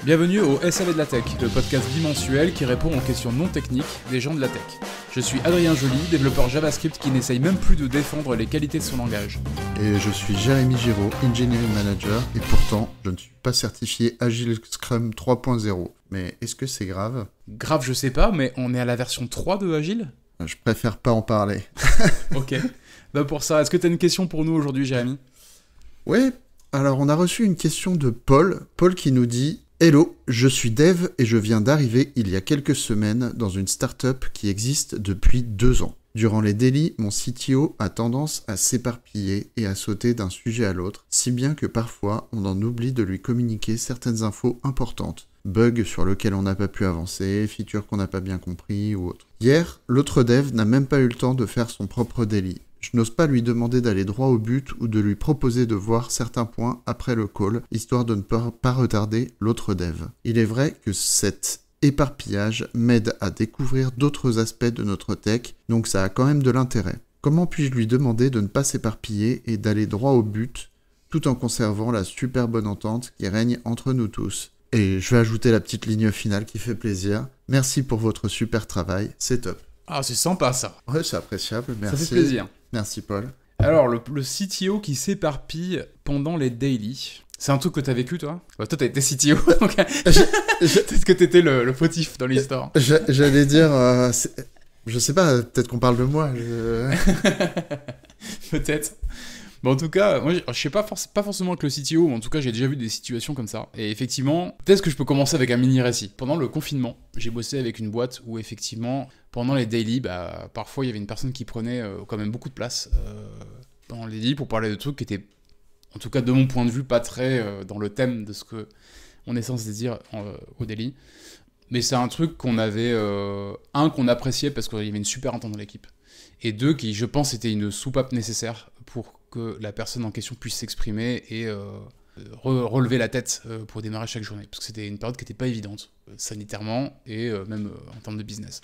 Bienvenue au SAV de la Tech, le podcast bimensuel qui répond aux questions non techniques des gens de la tech. Je suis Adrien Joly, développeur JavaScript qui n'essaye même plus de défendre les qualités de son langage. Et je suis Jérémy Giraud, Engineering Manager, et pourtant, je ne suis pas certifié Agile Scrum 3.0. Mais est-ce que c'est grave ? Grave, je sais pas, mais on est à la version 3 de Agile ? Je préfère pas en parler. Ok. Bah pour ça, est-ce que tu as une question pour nous aujourd'hui, Jérémy ? Ouais, alors on a reçu une question de Paul. Paul qui nous dit « Hello, je suis dev et je viens d'arriver il y a quelques semaines dans une startup qui existe depuis 2 ans. Durant les dailies, mon CTO a tendance à s'éparpiller et à sauter d'un sujet à l'autre, si bien que parfois on en oublie de lui communiquer certaines infos importantes. Bugs sur lesquels on n'a pas pu avancer, features qu'on n'a pas bien compris ou autre. Hier, l'autre dev n'a même pas eu le temps de faire son propre daily. Je n'ose pas lui demander d'aller droit au but ou de lui proposer de voir certains points après le call, histoire de ne pas retarder l'autre dev. Il est vrai que cet éparpillage m'aide à découvrir d'autres aspects de notre tech, donc ça a quand même de l'intérêt. Comment puis-je lui demander de ne pas s'éparpiller et d'aller droit au but, tout en conservant la super bonne entente qui règne entre nous tous ? Et je vais ajouter la petite ligne finale qui fait plaisir. Merci pour votre super travail, c'est top. Ah, c'est sympa ça. Ouais, c'est appréciable, merci. Ça fait plaisir. Merci Paul. Alors, le CTO qui s'éparpille pendant les daily, c'est un truc que t'as vécu toi ? Toi t'as été CTO, donc peut-être que t'étais le fautif dans l'histoire. J'allais dire, je sais pas, peut-être qu'on parle de moi. Peut-être. Bon, en tout cas, moi, je sais pas forcément avec le CTO, mais en tout cas, j'ai déjà vu des situations comme ça. Et effectivement, peut-être que je peux commencer avec un mini récit. Pendant le confinement, j'ai bossé avec une boîte où effectivement, pendant les daily, parfois il y avait une personne qui prenait quand même beaucoup de place pendant les daily pour parler de trucs qui étaient, en tout cas de mon point de vue, pas très dans le thème de ce que on est censé dire au daily. Mais c'est un truc qu'on avait, qu'on appréciait parce qu'il y avait une super entente dans l'équipe. Et 2, qui, je pense, était une soupape nécessaire pour que la personne en question puisse s'exprimer et relever la tête pour démarrer chaque journée. Parce que c'était une période qui n'était pas évidente, sanitairement et même en termes de business.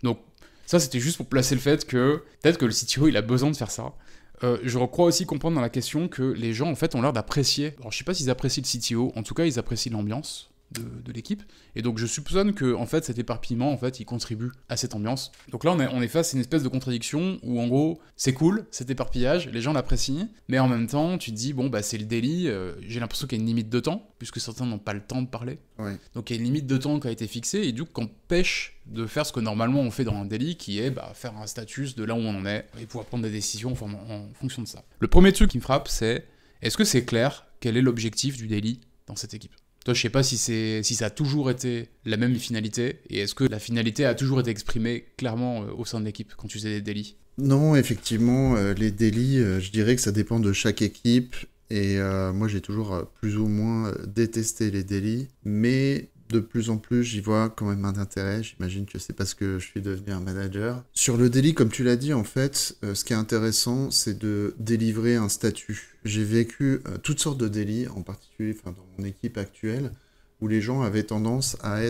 Donc ça, c'était juste pour placer le fait que peut-être que le CTO, il a besoin de faire ça. Je crois aussi comprendre dans la question que les gens, en fait, ont l'air d'apprécier... Alors, je sais pas s'ils apprécient le CTO, en tout cas, ils apprécient l'ambiance de l'équipe. Et donc, je soupçonne que, en fait, cet éparpillement, en fait, il contribue à cette ambiance. Donc là, on est face à une espèce de contradiction où, en gros, c'est cool, cet éparpillage, les gens l'apprécient, mais en même temps, tu te dis, bon, c'est le daily, j'ai l'impression qu'il y a une limite de temps, puisque certains n'ont pas le temps de parler. Ouais. Donc, il y a une limite de temps qui a été fixée, et du coup, qu'on pêche de faire ce que normalement on fait dans un daily, qui est faire un status de là où on en est, et pouvoir prendre des décisions en fonction de ça. Le premier truc qui me frappe, c'est, est-ce que c'est clair quel est l'objectif du daily dans cette équipe ? Toi, je sais pas si ça a toujours été la même finalité, et est-ce que la finalité a toujours été exprimée clairement au sein de l'équipe quand tu faisais des daily ? Non, effectivement, les daily, je dirais que ça dépend de chaque équipe, et moi j'ai toujours plus ou moins détesté les daily, mais de plus en plus j'y vois quand même un intérêt. J'imagine que c'est parce que je suis devenu un manager. Sur le daily, comme tu l'as dit, en fait, ce qui est intéressant, c'est de délivrer un statut. J'ai vécu toutes sortes de daily, en particulier dans mon équipe actuelle, où les gens avaient tendance à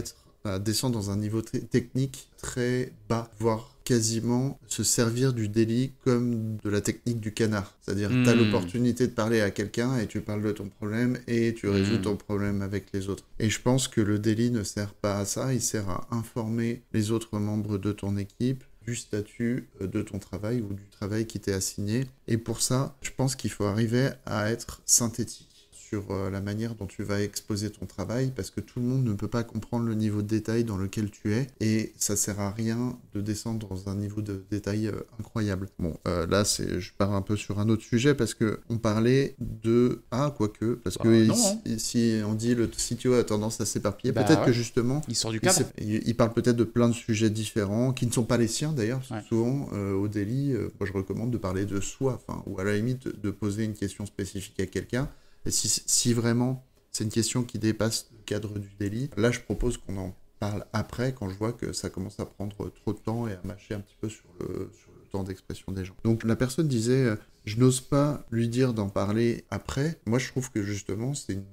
descendre dans un niveau technique très bas, voire quasiment se servir du daily comme de la technique du canard. C'est-à-dire que tu as l'opportunité de parler à quelqu'un et tu parles de ton problème et tu résous ton problème avec les autres. Et je pense que le daily ne sert pas à ça, il sert à informer les autres membres de ton équipe du statut de ton travail ou du travail qui t'est assigné. Et pour ça, je pense qu'il faut arriver à être synthétique sur la manière dont tu vas exposer ton travail, parce que tout le monde ne peut pas comprendre le niveau de détail dans lequel tu es, et ça sert à rien de descendre dans un niveau de détail incroyable. Bon, là, je pars un peu sur un autre sujet, parce que on parlait de... Ah, quoique, parce que si on dit le CTO a tendance à s'éparpiller, peut-être que justement... Il sort du cadre. Il parle peut-être de plein de sujets différents, qui ne sont pas les siens d'ailleurs, parce que souvent, au daily, moi je recommande de parler de soi, ou à la limite de poser une question spécifique à quelqu'un. Et si vraiment c'est une question qui dépasse le cadre du daily, là je propose qu'on en parle après, quand je vois que ça commence à prendre trop de temps et à mâcher un petit peu sur le temps d'expression des gens. Donc la personne disait, je n'ose pas lui dire d'en parler après. Moi je trouve que justement c'est une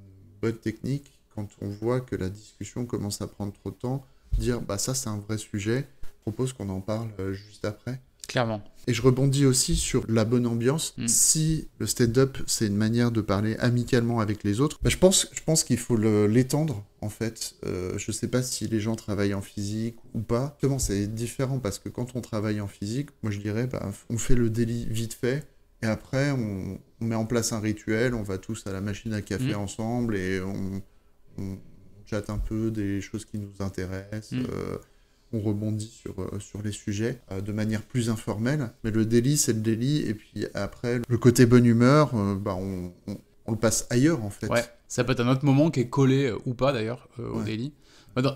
bonne technique quand on voit que la discussion commence à prendre trop de temps, dire ça c'est un vrai sujet, je propose qu'on en parle juste après. Clairement. Et je rebondis aussi sur la bonne ambiance. Si le stand-up, c'est une manière de parler amicalement avec les autres, bah, je pense qu'il faut l'étendre, en fait. Je sais pas si les gens travaillent en physique ou pas. Justement, c'est différent parce que quand on travaille en physique, moi je dirais, bah, on fait le daily vite fait, et après, on met en place un rituel, on va tous à la machine à café ensemble, et on chatte un peu des choses qui nous intéressent. On rebondit sur les sujets de manière plus informelle. Mais le daily, c'est le daily. Et puis après, le côté bonne humeur, bah on le passe ailleurs, en fait. Ouais, ça peut être un autre moment qui est collé ou pas, d'ailleurs, au daily.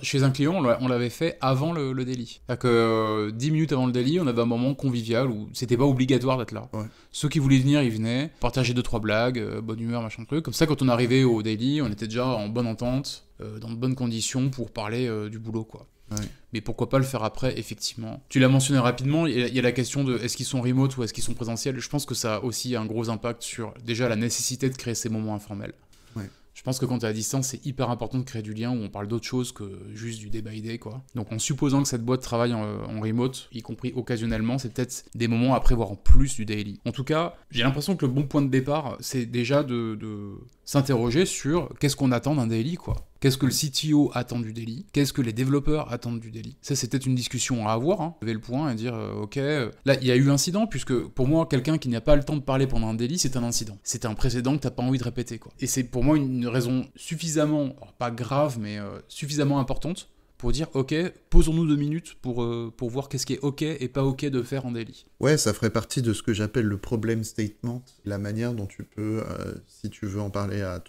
Chez un client, on l'avait fait avant le daily. C'est-à-dire que 10 minutes avant le daily, on avait un moment convivial où c'était pas obligatoire d'être là. Ouais. Ceux qui voulaient venir, ils venaient, partager 2-3 blagues, bonne humeur, machin truc. Comme ça, quand on arrivait au daily, on était déjà en bonne entente, dans de bonnes conditions pour parler du boulot, quoi. Ouais. Mais pourquoi pas le faire après, effectivement. Tu l'as mentionné rapidement, il y a la question de est-ce qu'ils sont remote ou est-ce qu'ils sont présentiels. Je pense que ça a aussi un gros impact sur déjà la nécessité de créer ces moments informels. Ouais. Je pense que quand tu es à distance, c'est hyper important de créer du lien où on parle d'autre chose que juste du day by day, quoi. Donc en supposant que cette boîte travaille en remote, y compris occasionnellement, c'est peut-être des moments à prévoir en plus du daily. En tout cas, j'ai l'impression que le bon point de départ, c'est déjà de s'interroger sur qu'est-ce qu'on attend d'un daily, quoi. Qu'est-ce que le CTO attend du daily? Qu'est-ce que les développeurs attendent du daily? Ça, c'est peut-être une discussion à avoir, hein. Lever le point et dire, ok, là, il y a eu incident, puisque pour moi, quelqu'un qui n'a pas le temps de parler pendant un daily, c'est un incident. C'est un précédent que t'as pas envie de répéter, quoi. Et c'est pour moi une raison suffisamment, alors pas grave, mais suffisamment importante pour dire, ok, posons-nous 2 minutes pour voir qu'est-ce qui est ok et pas ok de faire en daily. Ouais, ça ferait partie de ce que j'appelle le problem statement, la manière dont tu peux, si tu veux en parler à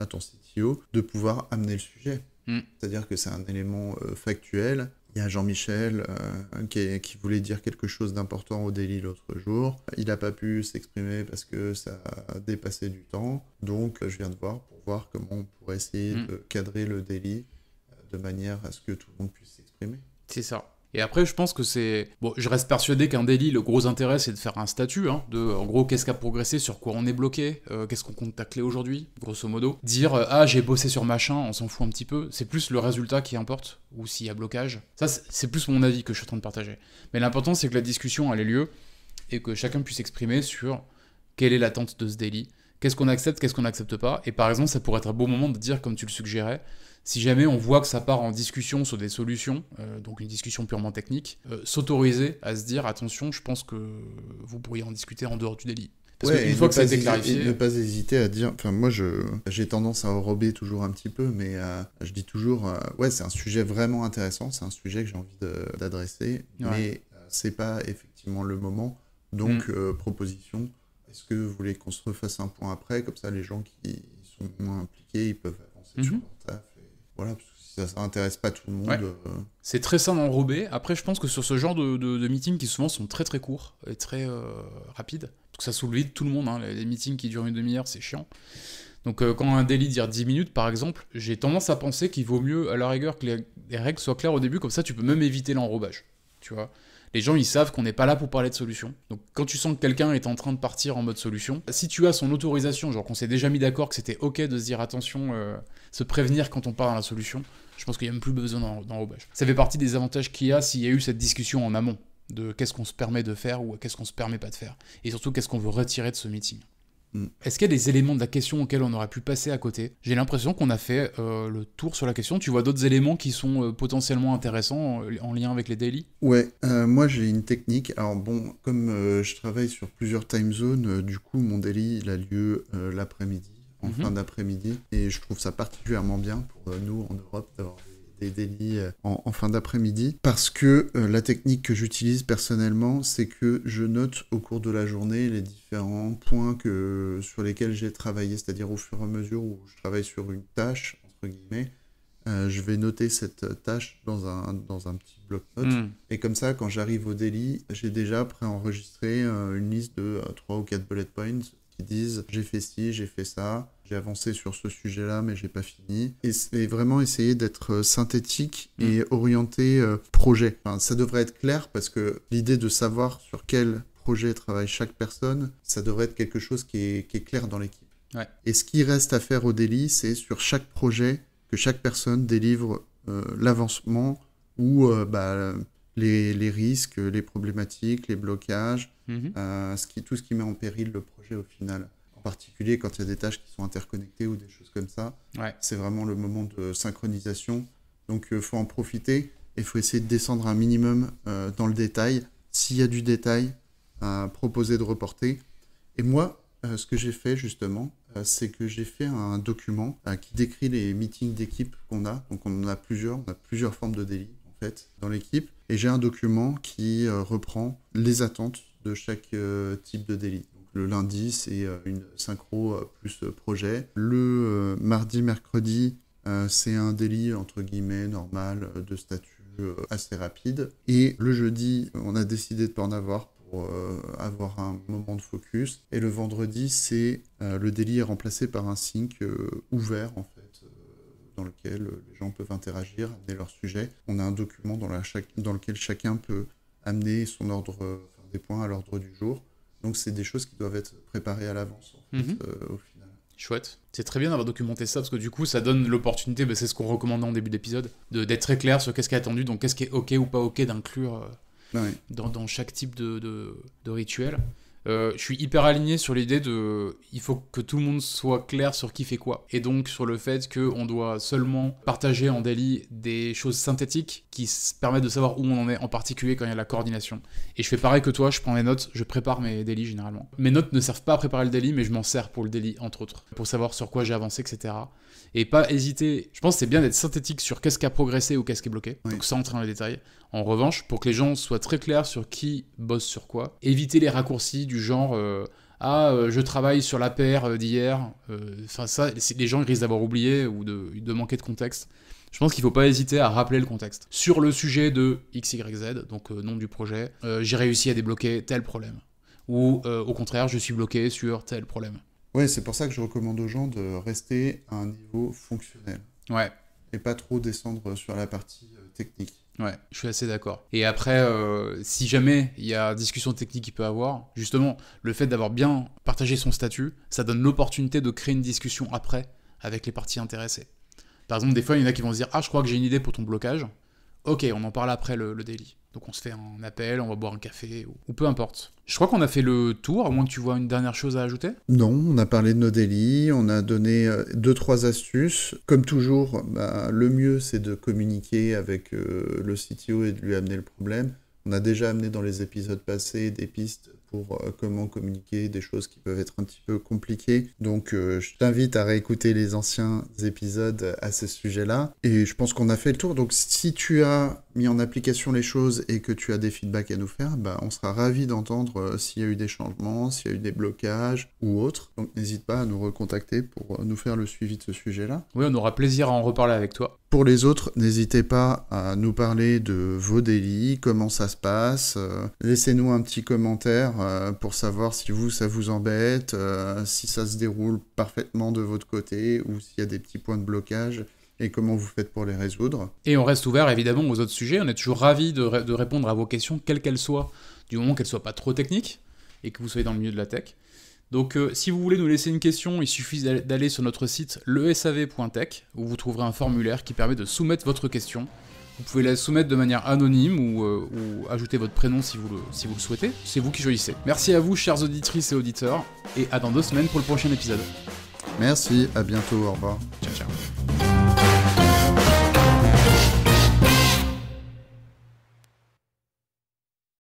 ton CTO, de pouvoir amener le sujet. C'est-à-dire que c'est un élément factuel. Il y a Jean-Michel qui voulait dire quelque chose d'important au daily l'autre jour. Il n'a pas pu s'exprimer parce que ça a dépassé du temps. Donc, je viens de voir pour voir comment on pourrait essayer de cadrer le daily de manière à ce que tout le monde puisse s'exprimer. C'est ça. Et après, je pense que c'est... Bon, je reste persuadé qu'un daily, le gros intérêt, c'est de faire un statut, hein, en gros, qu'est-ce qui a progressé, sur quoi on est bloqué, qu'est-ce qu'on compte tacler aujourd'hui, grosso modo. Dire, ah, j'ai bossé sur machin, on s'en fout un petit peu, c'est plus le résultat qui importe, ou s'il y a blocage. Ça, c'est plus mon avis que je suis en train de partager. Mais l'important, c'est que la discussion, elle ait lieu, et que chacun puisse s'exprimer sur quelle est l'attente de ce daily, qu'est-ce qu'on accepte, qu'est-ce qu'on n'accepte pas. Et par exemple, ça pourrait être un bon moment de dire, comme tu le suggérais, si jamais on voit que ça part en discussion sur des solutions, donc une discussion purement technique, s'autoriser à se dire, attention, je pense que vous pourriez en discuter en dehors du daily. Parce qu'une fois que ça a été clarifié... Et ne pas hésiter à dire... Enfin, moi, j'ai tendance à enrober toujours un petit peu, mais je dis toujours, ouais, c'est un sujet vraiment intéressant, c'est un sujet que j'ai envie d'adresser, mais c'est pas effectivement le moment. Donc, proposition, est-ce que vous voulez qu'on se refasse un point après? Comme ça, les gens qui sont moins impliqués, ils peuvent avancer sur leur taf. Voilà, parce que si ça n'intéresse pas tout le monde... Ouais. C'est très sain d'enrober. Après, je pense que sur ce genre de meetings qui souvent sont très très courts et très rapides, parce que ça saoule vite tout le monde, hein, les meetings qui durent une demi-heure, c'est chiant. Donc quand un daily dure 10 minutes, par exemple, j'ai tendance à penser qu'il vaut mieux, à la rigueur, que les règles soient claires au début, comme ça tu peux même éviter l'enrobage, tu vois. Les gens, ils savent qu'on n'est pas là pour parler de solution. Donc, quand tu sens que quelqu'un est en train de partir en mode solution, si tu as son autorisation, genre qu'on s'est déjà mis d'accord que c'était ok de se dire attention, se prévenir quand on part dans la solution, je pense qu'il n'y a même plus besoin d'enrobage. Ça fait partie des avantages qu'il y a s'il y a eu cette discussion en amont, de qu'est-ce qu'on se permet de faire ou qu'est-ce qu'on se permet pas de faire. Et surtout, qu'est-ce qu'on veut retirer de ce meeting. Est-ce qu'il y a des éléments de la question auxquels on aurait pu passer à côté? J'ai l'impression qu'on a fait le tour sur la question. Tu vois d'autres éléments qui sont potentiellement intéressants en lien avec les daily? Ouais, moi j'ai une technique. Alors bon, comme je travaille sur plusieurs time zones, du coup mon daily il a lieu l'après-midi, en fin d'après-midi. Et je trouve ça particulièrement bien pour nous en Europe d'avoir des délits en fin d'après-midi, parce que la technique que j'utilise personnellement, c'est que je note au cours de la journée les différents points sur lesquels j'ai travaillé, c'est-à-dire au fur et à mesure où je travaille sur une tâche, entre guillemets, je vais noter cette tâche dans un petit bloc-notes, et comme ça, quand j'arrive au daily, j'ai déjà préenregistré une liste de 3 ou 4 bullet points qui disent j'ai fait ci, j'ai fait ça, j'ai avancé sur ce sujet-là, mais j'ai pas fini. Et vraiment essayer d'être synthétique et orienté projet. Enfin, ça devrait être clair parce que l'idée de savoir sur quel projet travaille chaque personne, ça devrait être quelque chose qui est clair dans l'équipe. Ouais. Et ce qui reste à faire au daily, c'est sur chaque projet que chaque personne délivre l'avancement ou les risques, les problématiques, les blocages, Mhm. tout ce qui met en péril le projet au final. En particulier quand il y a des tâches qui sont interconnectées ou des choses comme ça. Ouais. C'est vraiment le moment de synchronisation. Donc il faut en profiter et il faut essayer de descendre un minimum dans le détail. S'il y a du détail, proposer de reporter. Et moi, ce que j'ai fait justement, c'est que j'ai fait un document qui décrit les meetings d'équipe qu'on a. Donc on en a plusieurs, on a plusieurs formes de daily en fait dans l'équipe. Et j'ai un document qui reprend les attentes de chaque type de daily. Donc, le lundi, c'est une synchro plus projet. Le mardi, mercredi, c'est un daily entre guillemets normal de statut assez rapide. Et le jeudi, on a décidé de pas en avoir pour avoir un moment de focus. Et le vendredi, c'est le daily est remplacé par un sync ouvert en fait, dans lequel les gens peuvent interagir, amener leur sujet. On a un document dans lequel chacun peut amener son ordre, des points à l'ordre du jour. Donc c'est des choses qui doivent être préparées à l'avance en fait, au final. Chouette. C'est très bien d'avoir documenté ça, parce que du coup, ça donne l'opportunité, c'est ce qu'on recommandait en début d'épisode, d'être très clair sur qu'est-ce qui est attendu, donc qu'est-ce qui est ok ou pas ok d'inclure dans chaque type de rituel. Je suis hyper aligné sur l'idée il faut que tout le monde soit clair sur qui fait quoi. Et donc sur le fait qu'on doit seulement partager en daily des choses synthétiques qui permettent de savoir où on en est, en particulier quand il y a la coordination. Et je fais pareil que toi, je prends mes notes, je prépare mes daily généralement. Mes notes ne servent pas à préparer le daily, mais je m'en sers pour le daily, entre autres, pour savoir sur quoi j'ai avancé, etc. Et pas hésiter, je pense que c'est bien d'être synthétique sur qu'est-ce qui a progressé ou qu'est-ce qui est bloqué, donc sans entrer dans les détails. En revanche, pour que les gens soient très clairs sur qui bosse sur quoi, éviter les raccourcis du genre je travaille sur la paire d'hier. Ça, les gens ils risquent d'avoir oublié ou de manquer de contexte. Je pense qu'il ne faut pas hésiter à rappeler le contexte. Sur le sujet de XYZ, donc nom du projet, j'ai réussi à débloquer tel problème. Ou au contraire, je suis bloqué sur tel problème. Ouais, c'est pour ça que je recommande aux gens de rester à un niveau fonctionnel. Ouais. Et pas trop descendre sur la partie technique. Ouais, je suis assez d'accord. Et après, si jamais il y a discussion technique qu'il peut avoir, justement, le fait d'avoir bien partagé son statut, ça donne l'opportunité de créer une discussion après avec les parties intéressées. Par exemple, des fois, il y en a qui vont se dire « Ah, je crois que j'ai une idée pour ton blocage. Ok, on en parle après le daily. » Donc on se fait un appel, on va boire un café, ou peu importe. Je crois qu'on a fait le tour, à moins que tu vois une dernière chose à ajouter. Non, on a parlé de nos délits, on a donné 2-3 astuces. Comme toujours, le mieux c'est de communiquer avec le CTO et de lui amener le problème. On a déjà amené dans les épisodes passés des pistes pour comment communiquer des choses qui peuvent être un petit peu compliquées. Donc je t'invite à réécouter les anciens épisodes à ce sujet-là. Et je pense qu'on a fait le tour. Donc si tu as mis en application les choses et que tu as des feedbacks à nous faire, on sera ravis d'entendre s'il y a eu des changements, s'il y a eu des blocages ou autres. Donc n'hésite pas à nous recontacter pour nous faire le suivi de ce sujet-là. Oui, on aura plaisir à en reparler avec toi. Pour les autres, n'hésitez pas à nous parler de vos délits, comment ça se passe. Laissez-nous un petit commentaire pour savoir si ça vous embête, si ça se déroule parfaitement de votre côté ou s'il y a des petits points de blocage et comment vous faites pour les résoudre. Et on reste ouvert évidemment aux autres sujets. On est toujours ravis de répondre à vos questions, quelles qu'elles soient, du moment qu'elles ne soient pas trop techniques et que vous soyez dans le milieu de la tech. Donc si vous voulez nous laisser une question, il suffit d'aller sur notre site lesav.tech où vous trouverez un formulaire qui permet de soumettre votre question. Vous pouvez la soumettre de manière anonyme ou ajouter votre prénom si vous le souhaitez. C'est vous qui choisissez. Merci à vous, chères auditrices et auditeurs, et à dans 2 semaines pour le prochain épisode. Merci, à bientôt, au revoir. Ciao, ciao.